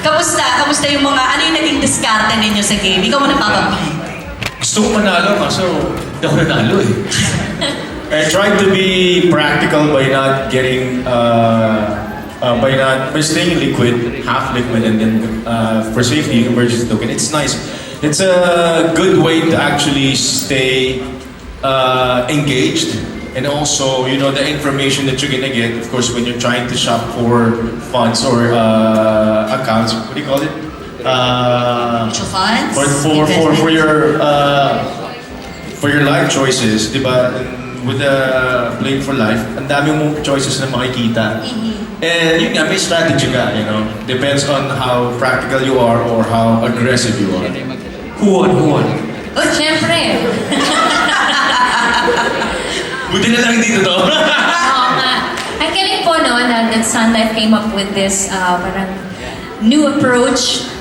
Kamusta yung mga, ano yung naging diskarte ninyo sa game? Ikaw muna, Papa P. Gusto ko manalo, kaso hindi ako nanalo eh. I tried to be practical by not getting, by staying liquid, half liquid, and then for safety, emergency token. It's nice. It's a good way to actually stay engaged, and also, you know, the information that you're gonna get, of course, when you're trying to shop for funds or accounts. What do you call it? Mutual funds? For your life choices, di ba? With playing for life, ang dami mong choices na makikita. And yun nga, may strategy ka, you know. Depends on how practical you are or how aggressive you are. Who won? Oh, syempre. Buti na lang dito to. Oo nga. Ang galing po, no, that Sun Life came up with this parang new approach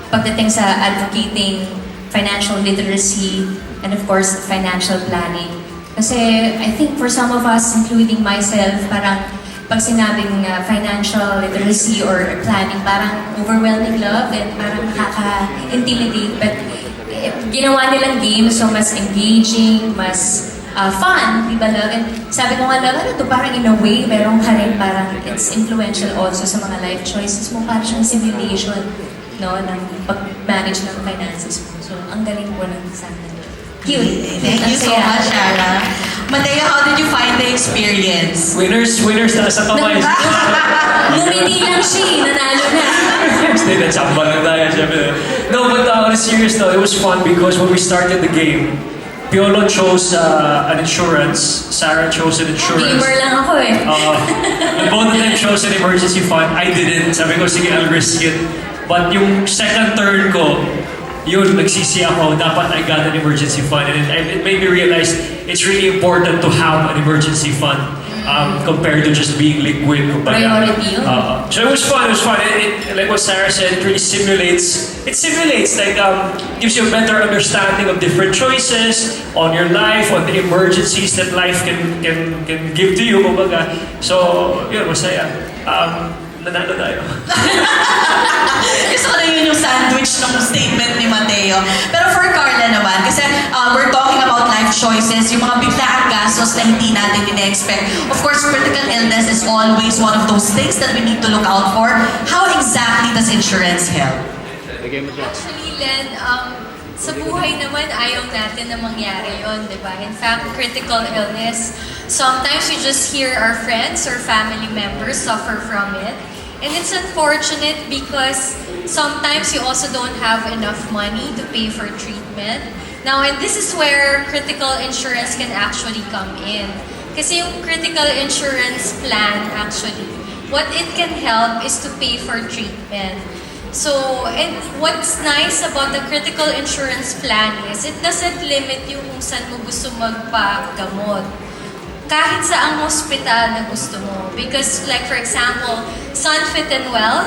pagdating sa advocating financial literacy and of course financial planning. Kasi I think for some of us, including myself, parang pag sinabing financial literacy or planning, parang overwhelming love and parang nakaka-intimidate. But ginawa nilang game, so mas engaging, mas fun, di ba, love? And sabi ko nga, love, ano to, parang in a way, meron ka rin parang it's influential also sa mga life choices mo, parang siyang simulation, no, ng pag-manage ng finances mo. So, ang galing po ng sana. Cute. Thank you so much, Shara. Matteo, how did you find the experience? Winners na sa kamay. Ngumiti lang siya, nanalo na. Stay na chamba lang tayo, syempre. No, but on a serious note, it was fun because when we started the game, Piolo chose an insurance, Sarah chose an insurance. Gamer lang ako eh. Both of them chose an emergency fund. I didn't. Sabi ko, sige, I'll risk it. But yung second turn ko, yun, nagsisi ako, dapat I got an emergency fund. And it made me realize it's really important to have an emergency fund compared to just being liquid. Priority yun. So it was fun. It, like what Sarah said, it really simulates, like, gives you a better understanding of different choices on your life, on the emergencies that life can give to you. Kumbaga. So, yun, masaya. Nanalo tayo. Gusto ko na yun yung sandwich ng statement ni Matteo. Pero for Carla naman, kasi we're talking about life choices, yung mga biglaang gastos na hindi natin ina-expect. Of course, critical illness is always one of those things that we need to look out for. How exactly does insurance help? Actually, Len, sa buhay naman, ayaw natin na mangyari yun, di ba? In fact, critical illness, sometimes we just hear our friends or family members suffer from it. And it's unfortunate because sometimes you also don't have enough money to pay for treatment. Now, and this is where critical insurance can actually come in. Kasi yung critical insurance plan, actually, what it can help is to pay for treatment. So, and what's nice about the critical insurance plan is it doesn't limit yung kung saan mo gusto magpagamot. Kahit sa ang hospital na gusto mo. Because, like for example, Sun Fit and Well,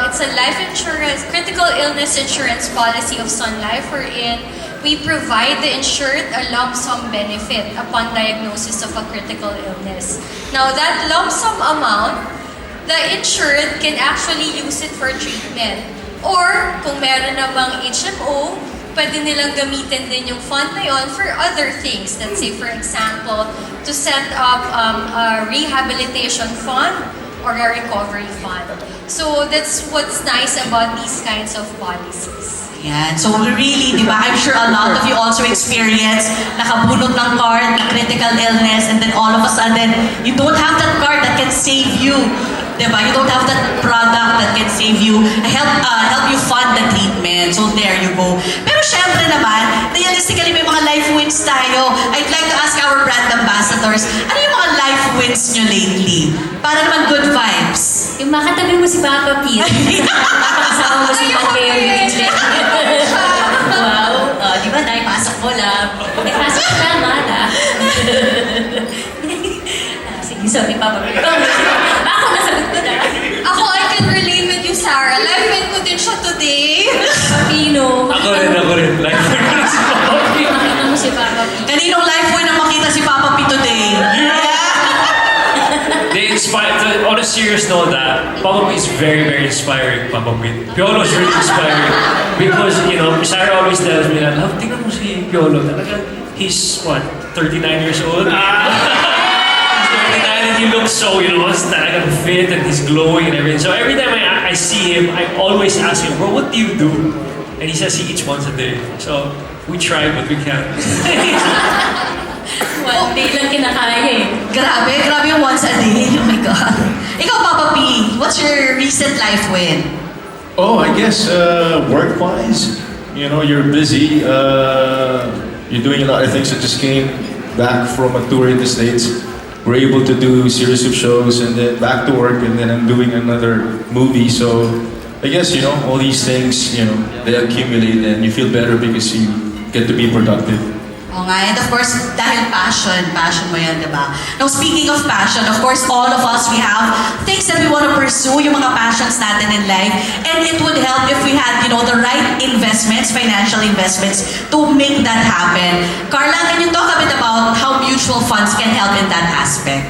it's a life insurance, critical illness insurance policy of Sun Life wherein we provide the insured a lump sum benefit upon diagnosis of a critical illness. Now, that lump sum amount, the insured can actually use it for treatment. Or, kung meron namang HMO, pwede nilang gamitin din yung fund na yun for other things. Let's say, for example, to set up a rehabilitation fund or a recovery fund. So, that's what's nice about these kinds of policies. Yan. So really, di ba, I'm sure a lot of you also experience nakabunot ng card, na critical illness, and then all of a sudden, you don't have that card that can save you. Di ba? You don't have that product that can save you, help you fund the treatment. So there you go. Pero syempre naman, realistically, may mga life wins tayo. I'd like to ask our brand ambassadors, ano yung mga life wins nyo lately? Para naman good vibes. Yung makatabi mo si Papa P. Kasama mo si Matteo Guidicelli. Wow. Di ba? Dahil pasok mo lang. May pasok ko lang, mala. Sige, sorry, Papa P. Ako, nasagot ko na. Ako, I can relate with you, Sarah. Life win ko din siya today. Papino. Ako rin. Life win ko na si Papa P. Makita mo si Papa P. Kaninong life win ang makita si Papa P today? They inspired, on a serious note, Papa P is very, very inspiring, Papa P. Piolo is really inspiring. Because, Sarah always tells me that, love, tingnan mo si Piolo. Talaga, he's, 39 years old? He's 39 and he looks so, talaga fit and he's glowing and everything. So every time I see him, I always ask him, bro, what do you do? And he says he eats once a day. So, we try, but we can't. One day lang kinakaya eh. Grabe yung once a day. Oh my God. Ikaw, Papa P, what's your recent life win? Oh, I guess work-wise, you're busy. You're doing a lot of things. I just came back from a tour in the States. We're able to do a series of shows and then back to work, and then I'm doing another movie. So I guess, all these things, they accumulate and you feel better because you get to be productive. Oo nga, and of course, dahil passion mo yan, di ba? Now, speaking of passion, of course, all of us, we have things that we want to pursue, yung mga passions natin in life, and it would help if we had, the right investments, financial investments, to make that happen. Carla, can you talk a bit about how mutual funds can help in that aspect?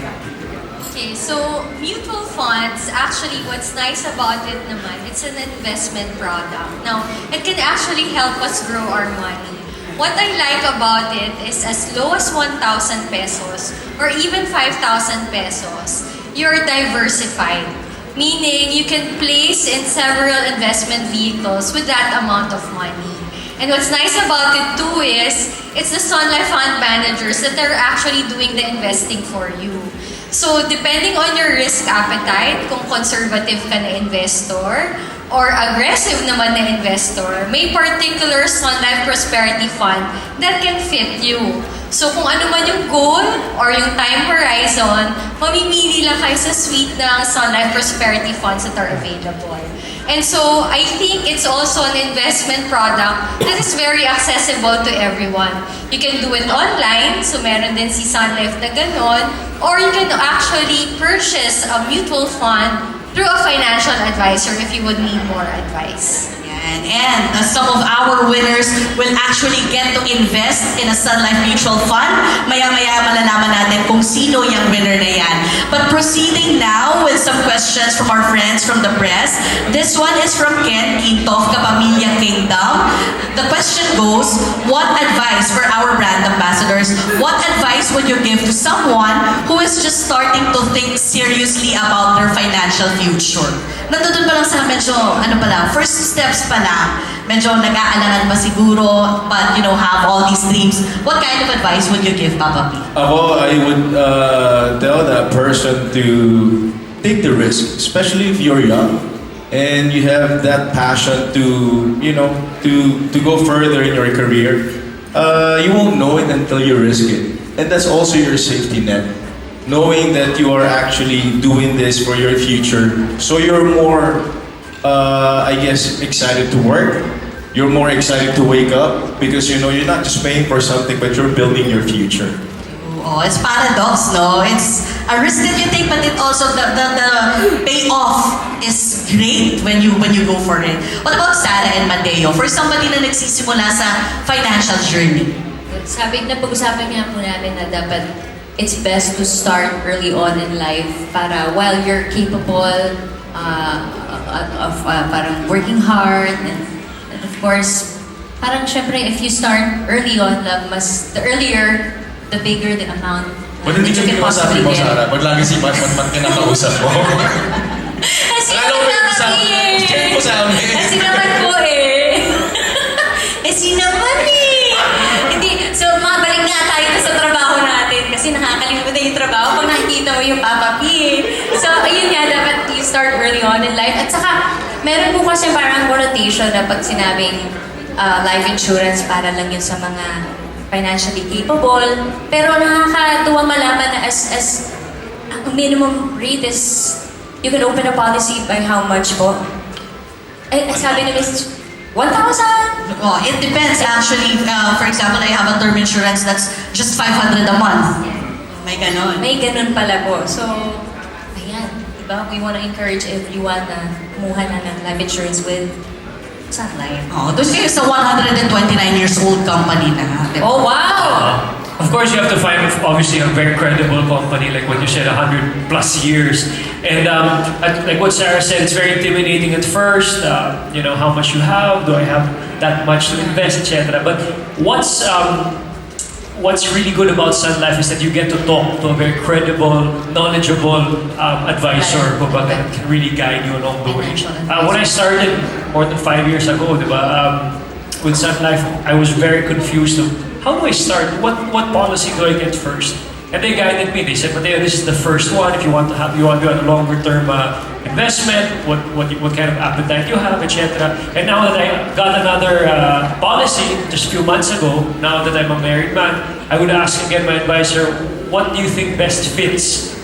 Okay, so mutual funds, actually what's nice about it naman, it's an investment product. Now, it can actually help us grow our money. What I like about it is as low as 1,000 pesos or even 5,000 pesos, you're diversified. Meaning, you can place in several investment vehicles with that amount of money. And what's nice about it too is, it's the Sun Life Fund managers that are actually doing the investing for you. So, depending on your risk appetite, kung conservative ka na investor, or aggressive naman na investor, may particular Sun Life Prosperity Fund that can fit you. So kung ano man yung goal or yung time horizon, mamimili lang kayo sa suite ng Sun Life Prosperity Funds that are available. And so I think it's also an investment product that is very accessible to everyone. You can do it online, so meron din si Sun Life na ganon, or you can actually purchase a mutual fund through a financial advisor if you would need more advice. And some of our winners will actually get to invest in a Sun Life Mutual Fund. Maya-maya malalaman natin kung sino yung winner na yan. But proceeding now with some questions from our friends from the press. This one is from Ken Quinto of Kapamilya Kingdom. The question goes, what advice for our brand ambassadors, what advice would you give to someone who is just starting to think seriously about their financial future? Nandun pa lang sa medyo, first steps pa lang. Medyo nag-aalangan pa siguro, but have all these dreams. What kind of advice would you give, Papa P? I would tell that person to take the risk, especially if you're young and you have that passion to, to go further in your career. You won't know it until you risk it. And that's also your safety net. Knowing that you are actually doing this for your future, so you're more, excited to work. You're more excited to wake up because you're not just paying for something, but you're building your future. Oh, it's paradox, no? It's a risk that you take, but it also the payoff is great when you go for it. What about Sarah and Matteo? For somebody na nagsisimula sa financial journey. Pag-usapan nga po natin na dapat it's best to start early on in life para while you're capable of parang working hard and of course parang syempre if you start early on the earlier the bigger the amount Ba't hindi ka masabi mo, Sarah? Ba't lagi si Batman kinakausap mo? Kasi Akala ko yung sabi mo sa amin. Kasi naman po eh. Kasi naman eh. Hindi, so mabalik nga tayo sa trabaho natin kasi nakakalimutan yung trabaho pag nakikita mo yung Papa P eh. So ayun nga, dapat you start early on in life. At saka, meron po kasi parang connotation na pag sinabing life insurance para lang yun sa mga financially capable. Pero nakakatuwa malaman na as minimum rate is you can open a policy by how much po? Sabi nila is 1,000? Oh, it depends actually. For example, I have a term insurance that's just 500 a month. May ganon. May ganon pala po. So, ayan. Diba? We want to encourage everyone na kumuha na ng life insurance with Sun Life. Oh, doon kayo sa 129 years old company na. Diba? Oh, wow! Of course, you have to find obviously a very credible company, like what you said, 100 plus years. And like what Sarah said, it's very intimidating at first. You know, how much you have, do I have that much to invest, etc. But what's really good about Sun Life is that you get to talk to a very credible, knowledgeable advisor who can really guide you along the way. When I started more than 5 years ago, with Sun Life, I was very confused of how do I start? What policy do I get first? And they guided me. They said, Matteo, this is the first one. If you want to have a longer term investment, what kind of appetite you have, etc. And now that I got another policy just a few months ago, now that I'm a married man, I would ask again my advisor, what do you think best fits?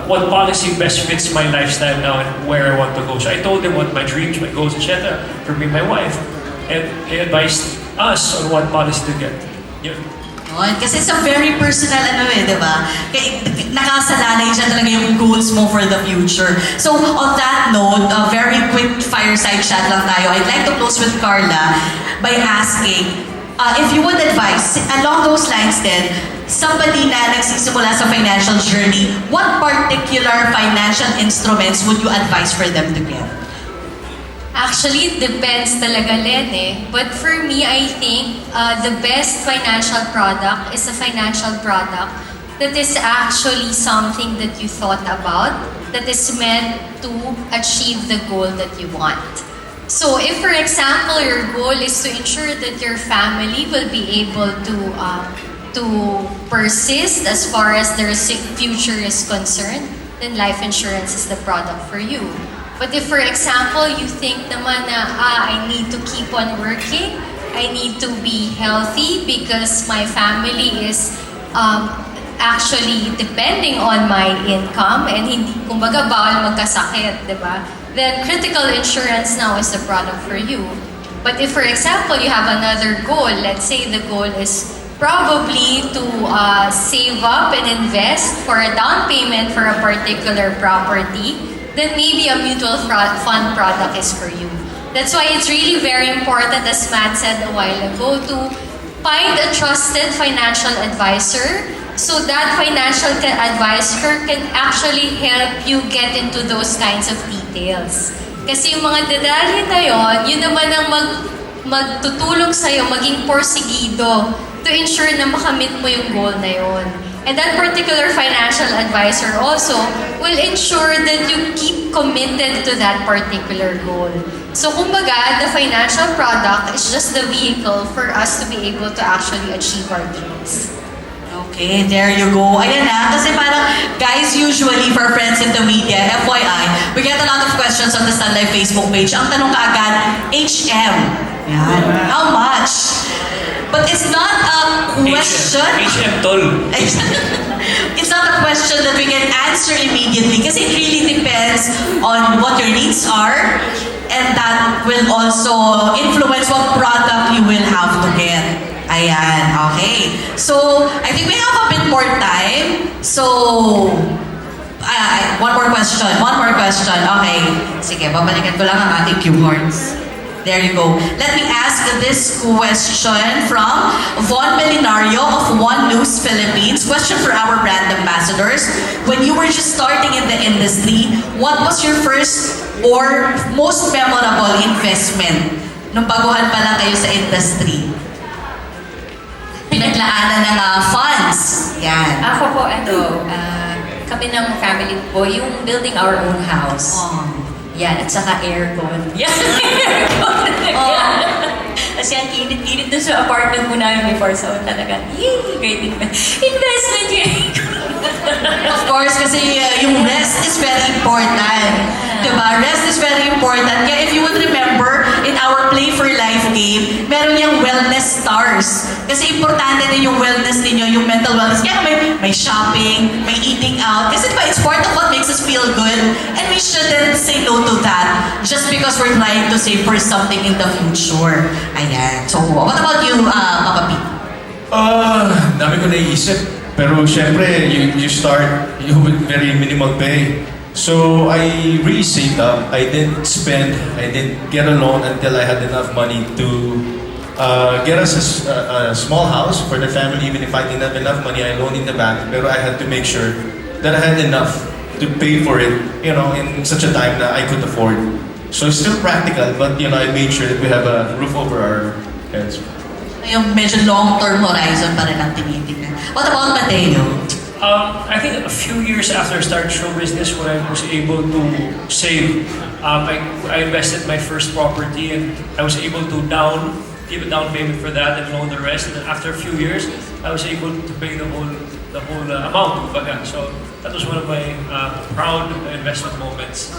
What policy best fits my lifestyle now and where I want to go? So I told them what my dreams, my goals, etc. for me and my wife, and they advised us on what policy to get. Yeah. Kasi it's a very personal di ba? Nakasalalay dyan talaga yung goals mo for the future. So on that note, a very quick fireside chat lang tayo. I'd like to close with Carla by asking, if you would advise, along those lines din, somebody na nagsisimula sa financial journey, what particular financial instruments would you advise for them to get? Actually, it depends talaga, Len, eh. But for me, I think the best financial product is a financial product that is actually something that you thought about, that is meant to achieve the goal that you want. So if, for example, your goal is to ensure that your family will be able to persist as far as their future is concerned, then life insurance is the product for you. But if, for example, you think naman na, I need to keep on working, I need to be healthy because my family is actually depending on my income and hindi, kumbaga, bawal magkasakit, di ba? Then critical insurance now is the product for you. But if, for example, you have another goal, let's say the goal is probably to save up and invest for a down payment for a particular property, then maybe a mutual fund product is for you. That's why it's really very important, as Matt said a while ago, to find a trusted financial advisor so that financial advisor can actually help you get into those kinds of details. Kasi yung mga detalye na yun naman ang magtutulong sa'yo maging porsigido to ensure na makamit mo yung goal na yun. And that particular financial advisor also will ensure that you keep committed to that particular goal. So kumbaga, the financial product is just the vehicle for us to be able to actually achieve our dreams. Okay, there you go. Ayan na, kasi parang, guys, usually for friends in the media, FYI, we get a lot of questions on the Sun Life Facebook page. Ang tanong kaagad, HM. Yan. How much? But it's not a question. HM tol. It's not a question that we can answer immediately kasi it really depends on what your needs are, and that will also influence what product you will have to get. Ayan, okay. So, I think we have a bit more time. So, one more question. Okay. Sige, babalikan ko lang ang ating cue cards. There you go. Let me ask this question from Von Melinario of One News Philippines. Question for our brand ambassadors. When you were just starting in the industry, what was your first or most memorable investment nung baguhan pa lang kayo sa industry? Pinaglaanan ng funds. Yan. Ako po, kami ng family po, yung building our own house. Yan, at saka aircon. Yan, aircon. Kasi ang init-init dun sa apartment mo namin before. So talaga, great investment yun. Of course, kasi yung rest is very important. Diba? Rest is very important. Kaya if you would remember, in our Play for Life game, meron yung wellness stars. Kasi importante din yung wellness ninyo, yung mental wellness. Kaya may shopping, may eating out. Kasi diba, it's part of what makes us feel good. And we shouldn't say no to that just because we're trying to save for something in the future. Ayan. So, what about you, Papa P? Dami ko naisip. Pero syempre, you start with very minimal pay. So I really saved up. I didn't spend. I didn't get a loan until I had enough money to get us a small house for the family. Even if I didn't have enough money, I loaned in the bank. But I had to make sure that I had enough to pay for it, in such a time that I could afford. So it's still practical, but I made sure that we have a roof over our heads. Yung medyo long-term horizon pa rin ang tinitingnan. What about Matteo? I think a few years after I started show business, when I was able to save, I invested my first property and I was able to give a down payment for that and loan the rest. And then after a few years, I was able to pay the whole amount. So that was one of my proud investment moments.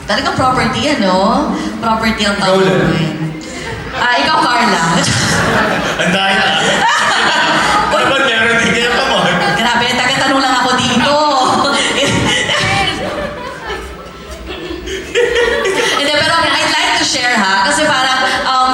Talagang property, ano? Property ang tawag mo eh. Ikaw, Carla. Ang dahil na. Dapat meron din kaya pa mo. Grabe, taga-tanong lang ako dito. Hindi, pero I'd like to share kasi parang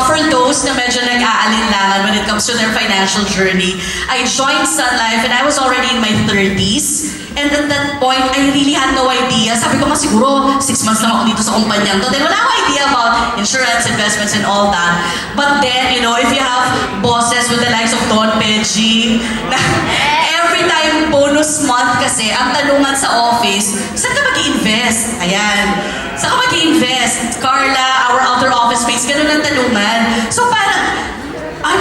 for those na medyo nag-aalinlangan when it comes to their financial journey, I joined Sun Life and I was already in my 30s. And at that point, I really had no idea. Sabi ko siguro 6 months lang ako dito sa kumpanyang to. Then wala akong idea about insurance, investments, and all that. But then, if you have bosses with the likes of Don Peggy, every time bonus month kasi, ang tanungan sa office, saan ka mag-i-invest? Ayan. Saan ka mag-i-invest? Carla, our other office mates, ganun ang tanungan. So parang,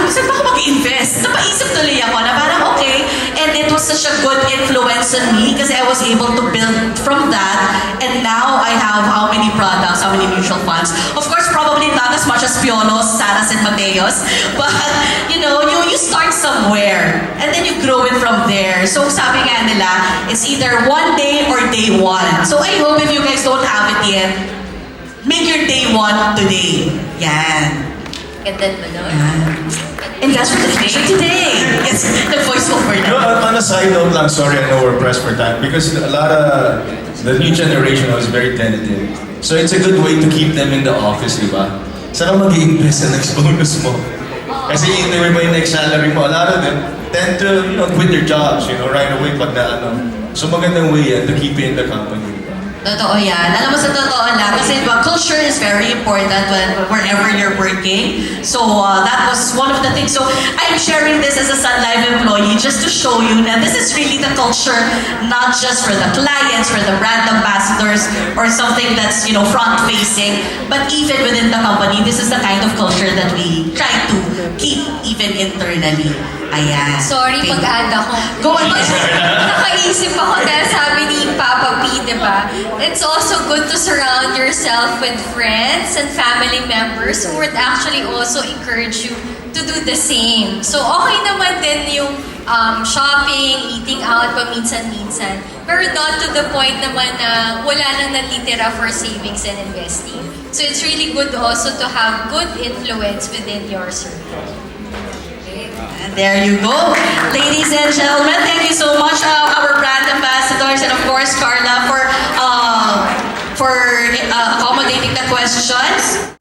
saan ba ako mag-invest? Napaisip tuloy ako na parang okay. And it was such a good influence on me kasi I was able to build from that. And now I have how many products, how many mutual funds. Of course, probably not as much as Piolo's, Sarah's, and Mateo's. But, you start somewhere. And then you grow it from there. So sabi nga nila, it's either one day or day one. So I hope if you guys don't have it yet, make your day one today. Yan. Ganda mo nun. Invest for today. Yes, the voiceover na. On a side note lang, sorry, I know we're pressed for time because a lot of the new generation was very tentative. So it's a good way to keep them in the office, di ba? Saan ka mag-i-invest sa next bonus mo? Kasi hindi mo yung next salary mo. A lot of them tend to quit their jobs, right away pag So magandang way yan to keep you in the company. Totoo yan. Alam mo sa totoo lang, kasi culture is very important wherever you're working. So that was one of the things. So I'm sharing this as a Sun Life employee just to show you that this is really the culture, not just for the clients, for the brand ambassadors, or something that's front-facing, but even within the company, this is the kind of culture that we try to keep even internally. Ayan. Sorry, Okay. pag-add ako. Go on. Nakaisip ako dahil sabi ni Papa P, di ba? It's also good to surround yourself with friends and family members who would actually also encourage you to do the same. So, okay naman din yung shopping, eating out paminsan-minsan. Pero not to the point naman na wala nang natitira for savings and investing. So, it's really good also to have good influence within your circle. And there you go. Ladies and gentlemen, thank you so much, our brand ambassadors, and of course, Carla, for accommodating the questions.